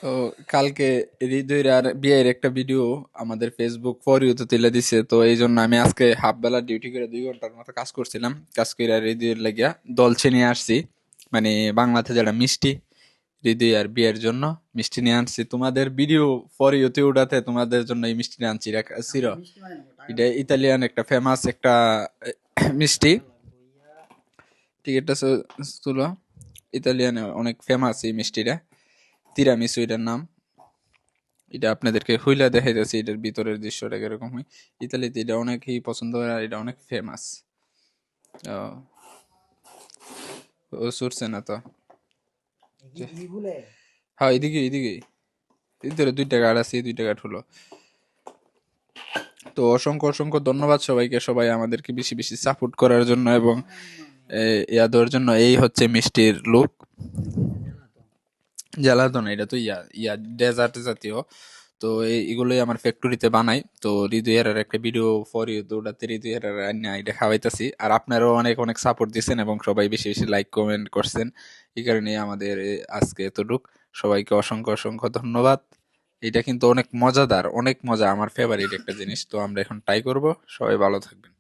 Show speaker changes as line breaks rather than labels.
তো কালকে হৃদয়ের আর বিয়ের একটা ভিডিও আমাদের ফেসবুক ফর ইউতে তুলে দিছে, তো এই জন্য আমি আজকে হাফ বেলা ডিউটি করে 2 ঘন্টার মতো কাজ করছিলাম। কাজ করে আর হৃদয়ের লাগিয়া দলছে নিয়ে আসছি, মানে বাংলাতে যেটা মিষ্টি, হৃদয় আর বিয়ের জন্য মিষ্টি নিয়ে আনছি। তোমাদের ভিডিও ফর ইউতে উঠাতে তোমাদের জন্য এই মিষ্টি আনছি ছিল। এটা ইতালিয়ান একটা ফেমাস একটা মিষ্টি। টিকিটটা তুলো। ইতালিয়ানে অনেক ফেমাস এই মিষ্টিটা, তিরামিসু এটার নাম। এটা আপনাদেরকে হুইলা দেখাইতেছি, এটার ভিতরের দৃশ্যটা কিরকম হয়। ইতালিতে এটা অনেকেই পছন্দ করে আর এটা অনেক ফেমাস। ও সুরছে না তো। হ্যাঁ, এদিকে এদিকে ভিতরে 2টা কার্ড আছে, 2টা কার্ড হলো। তো অসংখ্য অসংখ্য ধন্যবাদ সবাইকে, সবাই আমাদেরকে বেশি বেশি সাপোর্ট করার জন্য এবং ইয়া দেওয়ার জন্য। এই হচ্ছে মিষ্টির লুক। জ্বালাতো না, এটা তো ইয়া ইয়া ডেজার্ট জাতীয়। তো এগুলোই আমার ফ্যাক্টরিতে বানাই। তো হৃদয়ের আর একটা ভিডিও ফর ইউ, তো ওটাতে হৃদয়ের আর এটা খাওয়াইতেছি। আর আপনারাও অনেক অনেক সাপোর্ট দিচ্ছেন এবং সবাই বেশি বেশি লাইক কমেন্ট করছেন। এই কারণে আমাদের আজকে এতটুক। সবাইকে অসংখ্য অসংখ্য ধন্যবাদ। এটা কিন্তু অনেক মজাদার, অনেক মজা, আমার ফেভারিট একটা জিনিস। তো আমরা এখন ট্রাই করব। সবাই ভালো থাকবেন।